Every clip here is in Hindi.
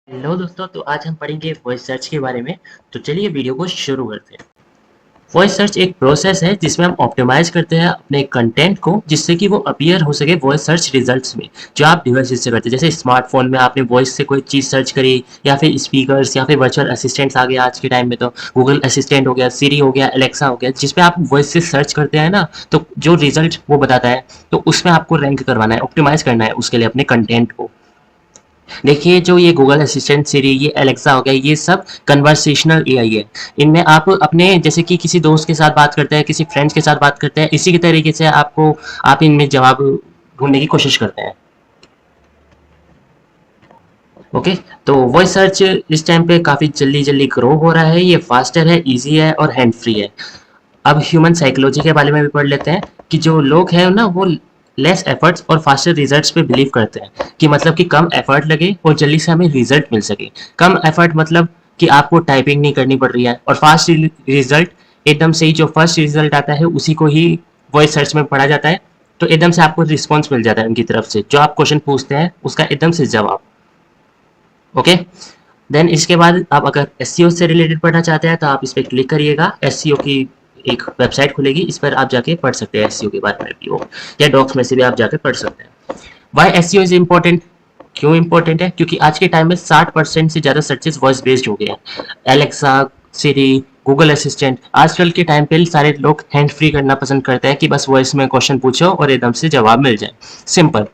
हेलो दोस्तों, तो आज हम पढ़ेंगे वॉइस सर्च के बारे में। तो चलिए वीडियो को शुरू करते हैं। वॉइस सर्च एक प्रोसेस है जिसमें हम ऑप्टिमाइज करते हैं अपने कंटेंट को, जिससे कि वो अपीयर हो सके वॉइस सर्च रिजल्ट्स में, जो आप डिवाइसेस से करते हैं। जैसे स्मार्टफोन में आपने वॉइस से कोई चीज़ सर्च करी, या फिर स्पीकर्स या फिर वर्चुअल असिस्टेंट्स आ गया आज के टाइम में। तो गूगल असिस्टेंट हो गया, सीरी हो गया, एलेक्सा हो गया, जिस पे आप वॉइस से सर्च करते हैं ना, तो जो रिजल्ट वो बताता है, तो उसमें आपको रैंक करवाना है, ऑप्टिमाइज करना है उसके लिए अपने कंटेंट को। देखिए, जो ये गूगल असिस्टेंट, सिरी, ये एलेक्सा हो गया, ये सब कन्वर्सेशनल एआई है। इनमें आप अपने जैसे कि किसी दोस्त के साथ बात करते हैं, किसी फ्रेंड्स के साथ बात करते हैं, इसी के तरीके से आप इनमें जवाब ढूंढने की कोशिश करते हैं। ओके। तो वॉइस सर्च इस टाइम पे काफ़ी जल्दी जल्दी ग्रो हो रहा है। ये फास्टर है, इजी है और हैंड फ्री है। अब ह्यूमन साइकोलॉजी के बारे में भी पढ़ लेते हैं कि जो लोग हैं ना, वो लेस एफर्ट्स और फास्टर रिजल्ट्स पे बिलीव करते हैं, कि मतलब कि कम एफर्ट लगे और जल्दी से हमें रिजल्ट मिल सके। कम एफर्ट मतलब कि आपको टाइपिंग नहीं करनी पड़ रही है, और फास्ट रिजल्ट एकदम से ही जो फर्स्ट रिजल्ट आता है उसी को ही वॉइस सर्च में पढ़ा जाता है। तो एकदम से आपको रिस्पॉन्स मिल जाता है उनकी तरफ से, जो आप क्वेश्चन पूछते हैं उसका एकदम से जवाब। ओके। देन इसके बाद आप अगर एसईओ से रिलेटेड पढ़ना चाहते हैं तो आप इस पर क्लिक करिएगा। एसईओ की एक वेबसाइट खुलेगी, इस पर आप जाके पढ़ सकते हैं एसईओ के बारे में भी, हो या डॉक्स में से भी आप जाके पढ़ सकते हैं। Why SEO is important? क्यों इम्पोर्टेंट है? क्योंकि आज के टाइम में 60% से ज़्यादा सर्चेस वॉइस बेस्ड हो गए हैं। एलेक्सा, सिरी, गूगल असिस्टेंट, आजकल के टाइम पे सारे लोग हैंड फ्री करना पसंद करते हैं, कि बस वॉइस में क्वेश्चन पूछो और एकदम से जवाब मिल जाए, simple.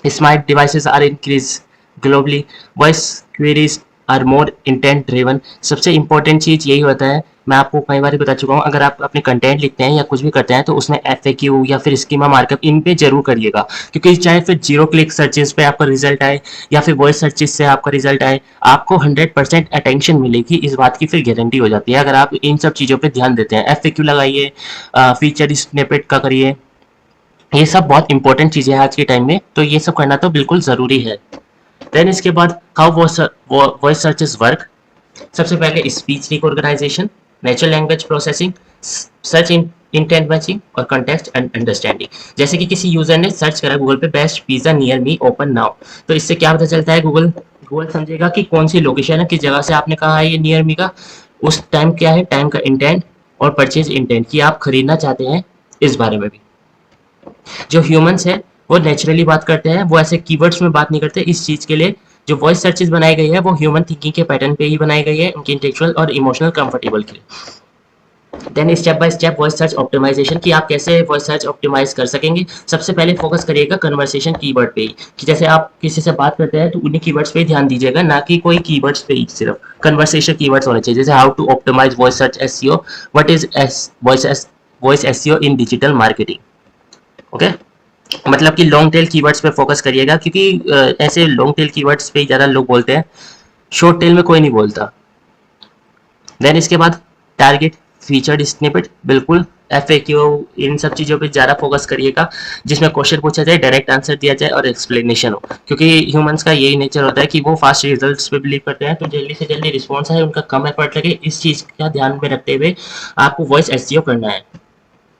Smart devices are increased globally. Voice queries are more intent driven. सबसे इंपॉर्टेंट चीज़ यही होता है, मैं आपको कई बार बता चुका हूँ, अगर आप अपने कंटेंट लिखते हैं या कुछ भी करते हैं तो उसमें FAQ या फिर स्कीमा मार्कअप इन पे जरूर करिएगा। क्योंकि चाहे फिर जीरो क्लिक सर्चेस पे आपका रिजल्ट आए या फिर वॉइस सर्चेस से आपका रिजल्ट आए, आपको 100% अटेंशन मिलेगी, इस बात की फिर गारंटी हो जाती है अगर आप इन सब चीज़ों पर ध्यान देते हैं। FAQ लगाइए, फीचर स्निपेट का करिए, ये सब बहुत इंपॉर्टेंट चीज़ें हैं आज के टाइम में, तो ये सब करना तो बिल्कुल ज़रूरी है। देन इसके बाद हाउ वॉइस सर्चेस वर्क। सबसे पहले speech recognization, natural language processing, search intent matching और कॉन्टेक्स्ट एंड अंडरस्टैंडिंग। जैसे कि किसी यूजर ने सर्च करा गूगल पे best pizza near me open now, तो इससे क्या पता चलता है, गूगल गूगल समझेगा कि कौन सी लोकेशन है, किस जगह से आपने कहा है ये नियर मी का। उस टाइम क्या है, टाइम का इंटेंट और परचेज इंटेंट, कि आप खरीदना चाहते हैं, इस बारे में भी। जो ह्यूमंस है वो नेचुरली बात करते हैं, वो ऐसे कीवर्ड्स में बात नहीं करते। इस चीज़ के लिए जो वॉइस सर्चेस बनाई गई है वो ह्यूमन थिंकिंग के पैटर्न पे ही बनाई गई है, उनके इंटेलेक्चुअल और इमोशनल कंफर्टेबल के लिए। Then step by step voice search optimisation, कि आप कैसे वॉइस सर्च ऑप्टिमाइज कर सकेंगे। सबसे पहले फोकस करिएगा कन्वर्सेशन कीवर्ड पे ही, कि जैसे आप किसी से बात करते हैं तो उन्हीं कीवर्ड्स पे ही ध्यान दीजिएगा, ना कि कोई कीवर्ड्स पे ही सिर्फ। कन्वर्सेशन कीवर्ड्स होने चाहिए, जैसे how to optimise voice search SEO, what is voice SEO in digital marketing. Okay. मतलब कि लॉन्ग टेल कीवर्ड्स पे फोकस करिएगा, क्योंकि ऐसे लॉन्ग टेल कीवर्ड्स पे ज़्यादा लोग बोलते हैं, शॉर्ट टेल में कोई नहीं बोलता। देन इसके बाद टारगेट फीचर्ड स्निपेट, बिल्कुल FAQ, इन सब चीज़ों पे ज़्यादा फोकस करिएगा, जिसमें क्वेश्चन पूछा जाए, डायरेक्ट आंसर दिया जाए और एक्सप्लेनेशन हो। क्योंकि ह्यूमंस का यही नेचर होता है कि वो फास्ट रिजल्ट्स पे बिलीव करते हैं, तो जल्दी से जल्दी रिस्पॉन्स है, उनका कम एफर्ट लगे, इस चीज़ का ध्यान में रखते हुए आपको वॉइस एसईओ करना है।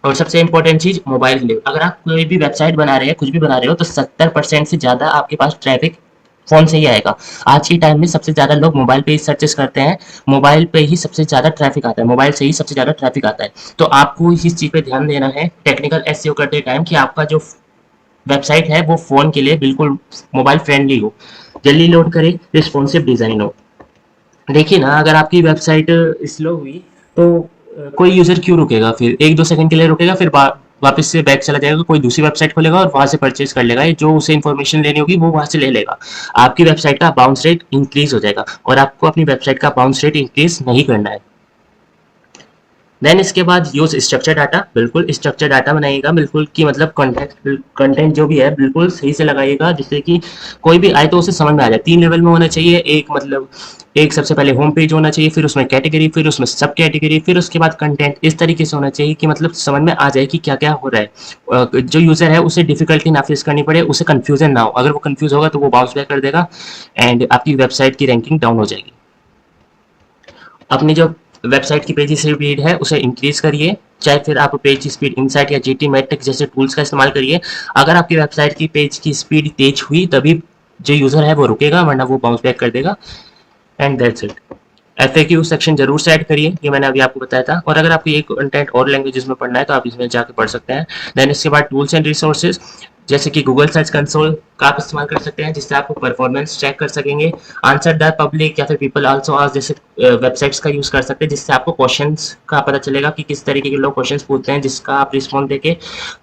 और सबसे इंपॉर्टेंट चीज मोबाइल के लिए, अगर आप कोई भी वेबसाइट बना रहे हैं, कुछ भी बना रहे हो, तो 70% से ज़्यादा आपके पास ट्रैफिक फोन से ही आएगा। आज के टाइम में सबसे ज़्यादा लोग मोबाइल पे ही सर्चेस करते हैं, मोबाइल पे ही सबसे ज़्यादा ट्रैफिक आता है, मोबाइल से ही सबसे ज़्यादा ट्रैफिक आता है। तो आपको इस चीज़ पे ध्यान देना है टेक्निकल एसईओ करते टाइम, कि आपका जो वेबसाइट है वो फ़ोन के लिए बिल्कुल मोबाइल फ्रेंडली हो, जल्दी लोड करे, रिस्पॉन्सिव डिज़ाइन हो। देखिए ना, अगर आपकी वेबसाइट स्लो हुई तो कोई यूज़र क्यों रुकेगा, फिर 1-2 सेकंड के लिए रुकेगा, फिर वापस से बैक चला जाएगा, कोई दूसरी वेबसाइट खोलेगा और वहाँ से परचेज कर लेगा, जो उसे इन्फॉर्मेशन लेनी होगी वो वहाँ से ले लेगा। आपकी वेबसाइट का बाउंस रेट इंक्रीज हो जाएगा, और आपको अपनी वेबसाइट का बाउंस रेट इंक्रीज नहीं करना है। देन इसके बाद यूज स्ट्रक्चर डाटा, बिल्कुल स्ट्रक्चर डाटा बनाइएगा, बिल्कुल कि मतलब कंटेंट जो भी है बिल्कुल सही से लगाइएगा, जिससे कि कोई भी आए तो उसे समझ में आ जाए। 3 लेवल में होना चाहिए, एक मतलब एक सबसे पहले होम पेज होना चाहिए, फिर उसमें कैटेगरी, फिर उसमें सब कैटेगरी, फिर उसके बाद कंटेंट, इस तरीके से होना चाहिए कि मतलब समझ में आ जाए कि क्या क्या हो रहा है। जो यूज़र है उसे डिफिकल्टी ना फेस करनी पड़े, उसे कन्फ्यूजन ना हो। अगर वो कन्फ्यूज होगा तो वो बाउंस बैक कर देगा एंड आपकी वेबसाइट की रैंकिंग डाउन हो जाएगी। अपनी जो वेबसाइट की पेज स्पीड है उसे इंक्रीज करिए, चाहे फिर आप पेज स्पीड इनसाइट या जीटी मैट्रिक जैसे टूल्स का इस्तेमाल करिए। अगर आपकी वेबसाइट की पेज की स्पीड तेज हुई तभी जो यूज़र है वो रुकेगा, वरना वो बाउंस बैक कर देगा। And that's it. FAQ section जरूर से ऐड करिए, ये मैंने अभी आपको बताया था। और अगर आपको ये कंटेंट और लैंग्वेजेस में पढ़ना है तो आप इसमें जाके पढ़ सकते हैं। देन इसके बाद टूल्स एंड रिसोर्सेज, जैसे कि गूगल सर्च कंसोल का आप इस्तेमाल कर सकते हैं, जिससे आप परफॉर्मेंस चेक कर सकेंगे। आंसर द पब्लिक या फिर पीपल आल्सो आस्क जैसे वेबसाइट्स का यूज़ कर सकते हैं, जिससे आपको क्वेश्चंस का पता चलेगा कि किस तरीके के लोग क्वेश्चंस पूछते हैं, जिसका आप रिस्पॉन्स देके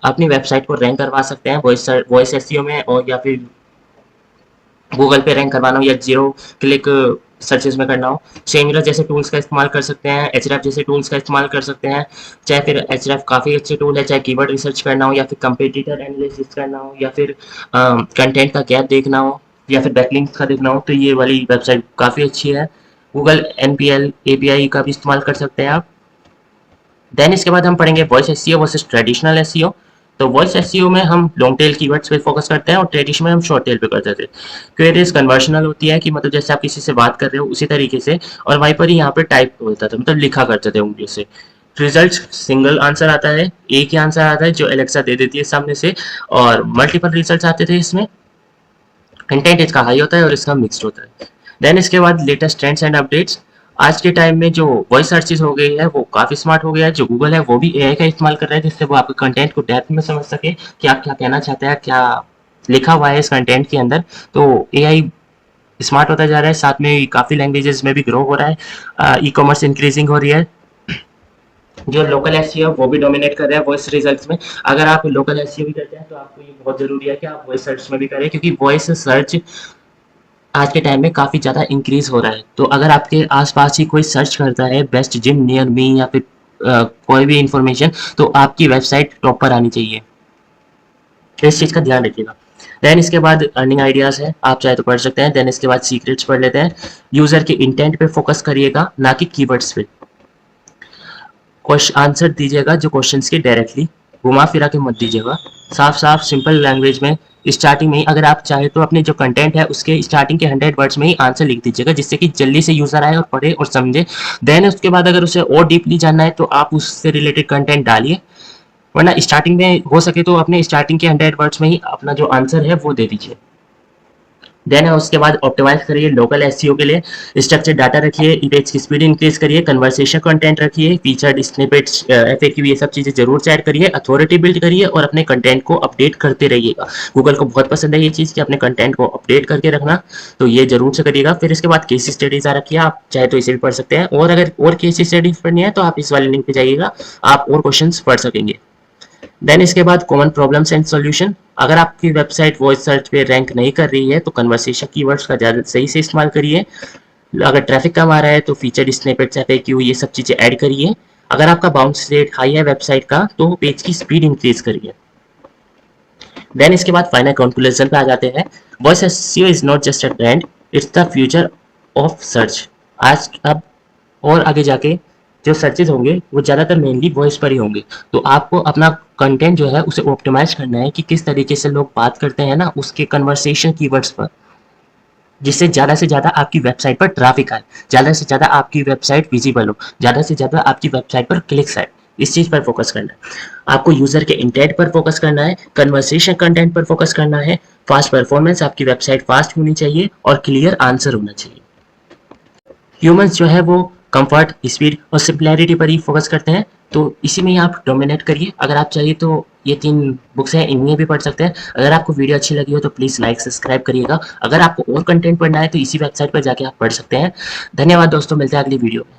अपनी वेबसाइट को रैंक करवा सकते हैं वॉइस SEO में, और या फिर गूगल पे रैंक करवाना हो या जीरो क्लिक सर्चेज में करना हो। सेमिलर जैसे टूल्स का इस्तेमाल कर सकते हैं, Href जैसे टूल्स का इस्तेमाल कर सकते हैं। चाहे फिर Href काफ़ी अच्छे टूल है, चाहे कीवर्ड रिसर्च करना हो या फिर कंपेटिटर एनालिसिस करना हो या फिर कंटेंट का गैप देखना हो या फिर बैकलिंक्स का देखना हो, तो ये वाली वेबसाइट काफ़ी अच्छी है। गूगल NPL API का भी इस्तेमाल कर सकते हैं आप। देन इसके बाद हम पढ़ेंगे voice SEO versus traditional SEO। तो वॉइस SEO में हम लॉन्ग टेल कीवर्ड्स पे फोकस करते हैं और ट्रेडिशनल में हम शॉर्ट टेल पे करते थे। क्वेरीज कन्वर्शनल होती है कि मतलब जैसे आप किसी से बात कर रहे हो उसी तरीके से, और वहीं पर ही यहाँ पे टाइप होता था, मतलब लिखा करते थे उंगली से। रिजल्ट सिंगल आंसर आता है, एक ही आंसर आता है जो एलेक्सा दे देती है सामने से, और मल्टीपल रिजल्ट आते थे इसमें। कंटेंट इसका हाई होता है और इसका मिक्स्ड होता है। देन इसके बाद लेटेस्ट ट्रेंड्स एंड अपडेट्स। आज के टाइम में जो वॉइस सर्चेज हो गई है वो काफ़ी स्मार्ट हो गया है। जो गूगल है वो भी AI का इस्तेमाल कर रहा है, जिससे वो आपके कंटेंट को डेप्थ में समझ सके कि आप क्या कहना चाहते हैं, क्या लिखा हुआ है इस कंटेंट के अंदर। तो AI स्मार्ट होता जा रहा है, साथ में काफ़ी लैंग्वेजेस में भी ग्रो हो रहा है। ई-कॉमर्स इंक्रीजिंग हो रही है। जो लोकल SEO है वो भी डोमिनेट कर रहा है वॉइस रिजल्ट्स में। अगर आप लोकल SEO भी करते हैं तो आपको ये बहुत ज़रूरी है कि आप वॉइस सर्च में भी करें, क्योंकि वॉइस सर्च आज के टाइम में काफ़ी ज़्यादा इंक्रीज हो रहा है। तो अगर आपके आसपास ही कोई सर्च करता है बेस्ट जिम नियर मी या फिर कोई भी इंफॉर्मेशन, तो आपकी वेबसाइट टॉप पर आनी चाहिए। इस चीज़ का ध्यान रखिएगा। देन इसके बाद अर्निंग आइडियाज़ है, आप चाहे तो पढ़ सकते हैं। देन इसके बाद सीक्रेट्स पढ़ लेते हैं। यूज़र के इंटेंट पे फोकस करिएगा, ना कि कीवर्ड्स पे। क्वेश्चन आंसर दीजिएगा जो क्वेश्चंस के डायरेक्टली, घुमा फिरा के मत दीजिएगा। साफ साफ सिंपल लैंग्वेज में स्टार्टिंग में ही, अगर आप चाहे तो अपने जो कंटेंट है उसके स्टार्टिंग के 100 वर्ड्स में ही आंसर लिख दीजिएगा, जिससे कि जल्दी से यूज़र आए और पढ़े और समझे। देन उसके बाद अगर उसे और डीपली जानना है तो आप उससे रिलेटेड कंटेंट डालिए, वरना स्टार्टिंग में हो सके तो अपने स्टार्टिंग के 100 वर्ड्स में ही अपना जो आंसर है वो दे दीजिए। देन उसके बाद ऑप्टिमाइज करिए लोकल SEO के लिए। स्ट्रक्चर डाटा रखिए, इमेज की स्पीड इंक्रीज करिए, कन्वर्सेशन कंटेंट रखिए, फीचर्ड स्निपेट्स FAQ ये सब चीज़ें जरूर से ऐड करिए, अथॉरिटी बिल्ड करिए और अपने कंटेंट को अपडेट करते रहिएगा। गूगल को बहुत पसंद है ये चीज़ कि अपने कंटेंट को अपडेट करके रखना, तो ये जरूर से करिएगा। फिर इसके बाद केस स्टडीज आ रखी है, आप चाहे तो इसे भी पढ़ सकते हैं, और अगर और केस स्टडीज पढ़नी है तो आप इस वाले लिंक पे जाइएगा, आप और क्वेश्चन पढ़ सकेंगे। देन इसके बाद कॉमन प्रॉब्लम्स एंड सॉल्यूशन। अगर आपकी वेबसाइट वॉइस सर्च पे रैंक नहीं कर रही है तो कन्वर्सेशन कीवर्ड्स का ज़्यादा सही से इस्तेमाल करिए। अगर ट्रैफिक कम आ रहा है तो फीचर स्निपेट्स FAQ ये सब चीज़ें ऐड करिए। अगर आपका बाउंस रेट हाई है वेबसाइट का तो पेज की स्पीड इंक्रीज करिए। देन इसके बाद फाइनल कंक्लूजन पे आ जाते हैं। Voice SEO is not just a trend, it's the future of search. आज अब और आगे जाके जो सर्चेज होंगे वो ज़्यादातर मेनली वॉइस पर ही होंगे। तो आपको अपना कंटेंट जो है उसे ऑप्टिमाइज करना है कि किस तरीके से लोग बात करते हैं ना, उसके कन्वर्सेशन कीवर्ड्स पर, जिससे ज़्यादा से ज़्यादा आपकी वेबसाइट पर ट्रैफिक आए, ज़्यादा से ज़्यादा आपकी वेबसाइट विजिबल हो, ज़्यादा से ज़्यादा आपकी वेबसाइट पर क्लिक्स आए। इस चीज़ पर फोकस करना है आपको। यूज़र के इंटेंट पर फोकस करना है, कन्वर्सेशन कंटेंट पर फोकस करना है, फास्ट परफॉर्मेंस, आपकी वेबसाइट फास्ट होनी चाहिए और क्लियर आंसर होना चाहिए। ह्यूमंस जो है वो कंफर्ट, स्पीड और सिंपलिसिटी पर ही फोकस करते हैं, तो इसी में ही आप डोमिनेट करिए। अगर आप चाहिए तो ये 3 बुक्स हैं, इनमें भी पढ़ सकते हैं। अगर आपको वीडियो अच्छी लगी हो तो प्लीज़ लाइक सब्सक्राइब करिएगा। अगर आपको और कंटेंट पढ़ना है तो इसी वेबसाइट पर जाके आप पढ़ सकते हैं। धन्यवाद दोस्तों, मिलते हैं अगली वीडियो में।